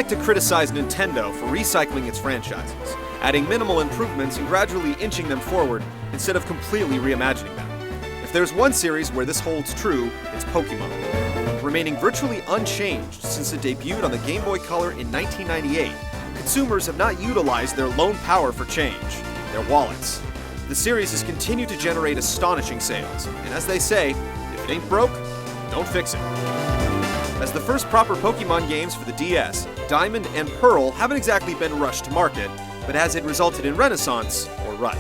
like to criticize Nintendo for recycling its franchises, adding minimal improvements and gradually inching them forward instead of completely reimagining them. If there's one series where this holds true, it's Pokémon. Remaining virtually unchanged since it debuted on the Game Boy Color in 1998, consumers have not utilized their lone power for change, their wallets. The series has continued to generate astonishing sales, and as they say, if it ain't broke, don't fix it. As the first proper Pokémon games for the DS, Diamond and Pearl haven't exactly been rushed to market, but has it resulted in renaissance or rut?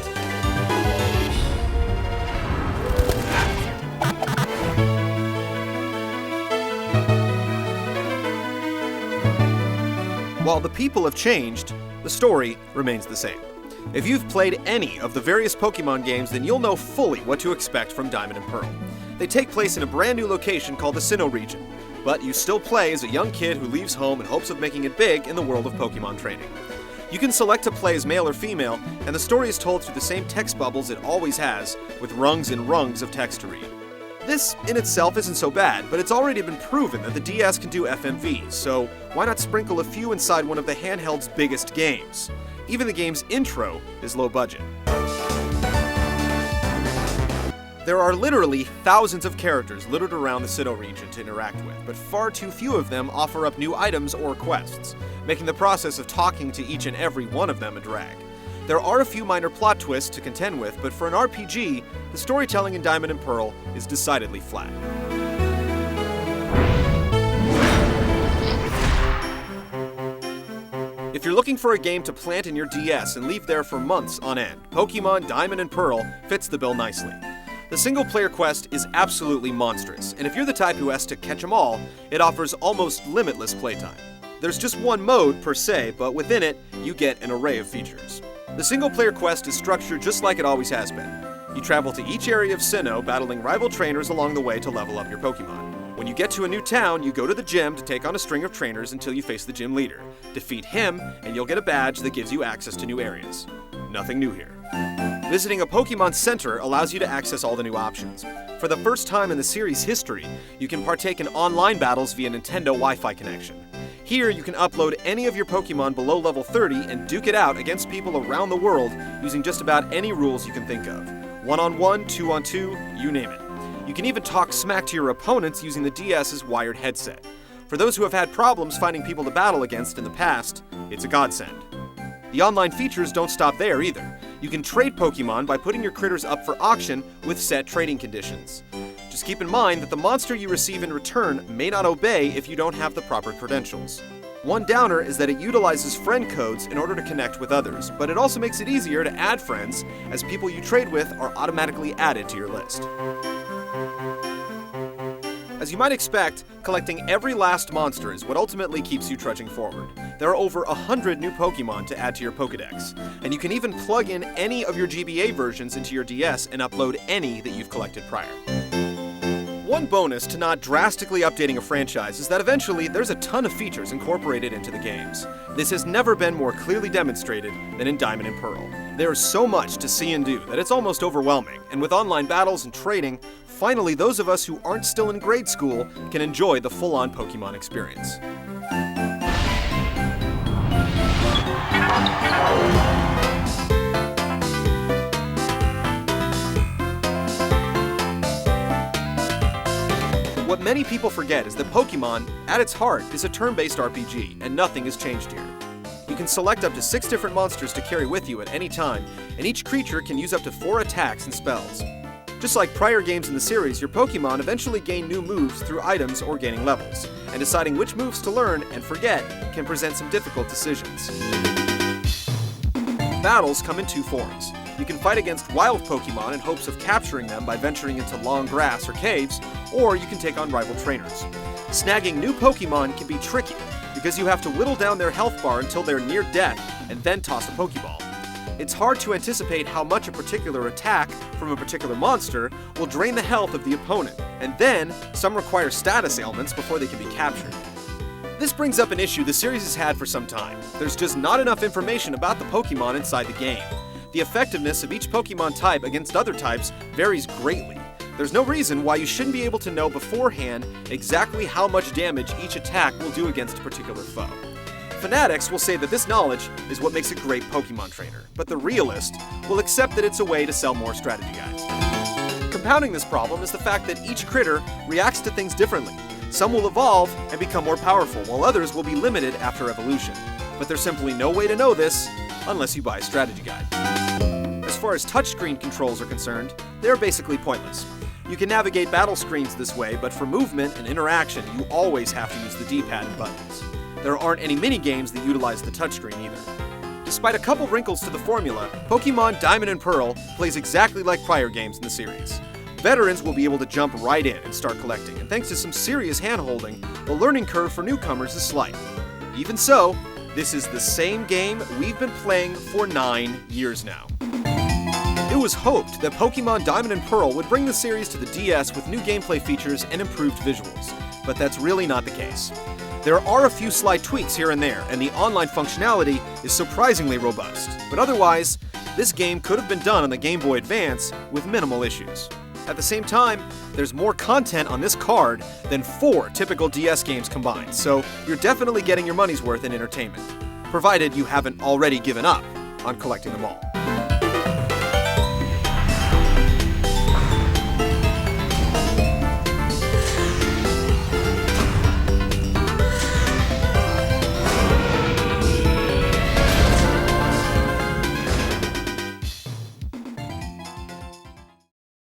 While the people have changed, the story remains the same. If you've played any of the various Pokémon games, then you'll know fully what to expect from Diamond and Pearl. They take place in a brand new location called the Sinnoh region, but you still play as a young kid who leaves home in hopes of making it big in the world of Pokémon training. You can select to play as male or female, and the story is told through the same text bubbles it always has, with rungs and rungs of text to read. This in itself isn't so bad, but it's already been proven that the DS can do FMVs, so why not sprinkle a few inside one of the handheld's biggest games? Even the game's intro is low budget. There are literally thousands of characters littered around the Sinnoh region to interact with, but far too few of them offer up new items or quests, making the process of talking to each and every one of them a drag. There are a few minor plot twists to contend with, but for an RPG, the storytelling in Diamond and Pearl is decidedly flat. If you're looking for a game to plant in your DS and leave there for months on end, Pokémon Diamond and Pearl fits the bill nicely. The single-player quest is absolutely monstrous, and if you're the type who has to catch them all, it offers almost limitless playtime. There's just one mode per se, but within it, you get an array of features. The single-player quest is structured just like it always has been. You travel to each area of Sinnoh, battling rival trainers along the way to level up your Pokémon. When you get to a new town, you go to the gym to take on a string of trainers until you face the gym leader. Defeat him, and you'll get a badge that gives you access to new areas. Nothing new here. Visiting a Pokémon Center allows you to access all the new options. For the first time in the series' history, you can partake in online battles via Nintendo Wi-Fi connection. Here, you can upload any of your Pokémon below level 30 and duke it out against people around the world using just about any rules you can think of. 1-on-1, 2-on-2, you name it. You can even talk smack to your opponents using the DS's wired headset. For those who have had problems finding people to battle against in the past, it's a godsend. The online features don't stop there either. You can trade Pokémon by putting your critters up for auction with set trading conditions. Just keep in mind that the monster you receive in return may not obey if you don't have the proper credentials. One downer is that it utilizes friend codes in order to connect with others, but it also makes it easier to add friends, as people you trade with are automatically added to your list. As you might expect, collecting every last monster is what ultimately keeps you trudging forward. There are over 100 new Pokémon to add to your Pokédex, and you can even plug in any of your GBA versions into your DS and upload any that you've collected prior. One bonus to not drastically updating a franchise is that eventually there's a ton of features incorporated into the games. This has never been more clearly demonstrated than in Diamond and Pearl. There is so much to see and do that it's almost overwhelming, and with online battles and trading, finally those of us who aren't still in grade school can enjoy the full-on Pokémon experience. What many people forget is that Pokémon, at its heart, is a turn-based RPG, and nothing has changed here. You can select up to 6 different monsters to carry with you at any time, and each creature can use up to 4 attacks and spells. Just like prior games in the series, your Pokémon eventually gain new moves through items or gaining levels, and deciding which moves to learn and forget can present some difficult decisions. Battles come in 2 forms. You can fight against wild Pokémon in hopes of capturing them by venturing into long grass or caves, or you can take on rival trainers. Snagging new Pokémon can be tricky, because you have to whittle down their health bar until they're near death and then toss a Pokéball. It's hard to anticipate how much a particular attack from a particular monster will drain the health of the opponent, and then some require status ailments before they can be captured. This brings up an issue the series has had for some time. There's just not enough information about the Pokémon inside the game. The effectiveness of each Pokémon type against other types varies greatly. There's no reason why you shouldn't be able to know beforehand exactly how much damage each attack will do against a particular foe. fanatics will say that this knowledge is what makes a great Pokemon trainer, but the realist will accept that it's a way to sell more strategy guides. Compounding this problem is the fact that each critter reacts to things differently. Some will evolve and become more powerful, while others will be limited after evolution. But there's simply no way to know this unless you buy a strategy guide. As far as touchscreen controls are concerned, they're basically pointless. You can navigate battle screens this way, but for movement and interaction, you always have to use the D-pad and buttons. There aren't any mini-games that utilize the touchscreen either. Despite a couple wrinkles to the formula, Pokemon Diamond and Pearl plays exactly like prior games in the series. Veterans will be able to jump right in and start collecting, and thanks to some serious hand-holding, the learning curve for newcomers is slight. Even so, this is the same game we've been playing for 9 years now. It was hoped that Pokemon Diamond and Pearl would bring the series to the DS with new gameplay features and improved visuals, but that's really not the case. There are a few slight tweaks here and there, and the online functionality is surprisingly robust, but otherwise, this game could have been done on the Game Boy Advance with minimal issues. At the same time, there's more content on this card than 4 typical DS games combined, so you're definitely getting your money's worth in entertainment, provided you haven't already given up on collecting them all.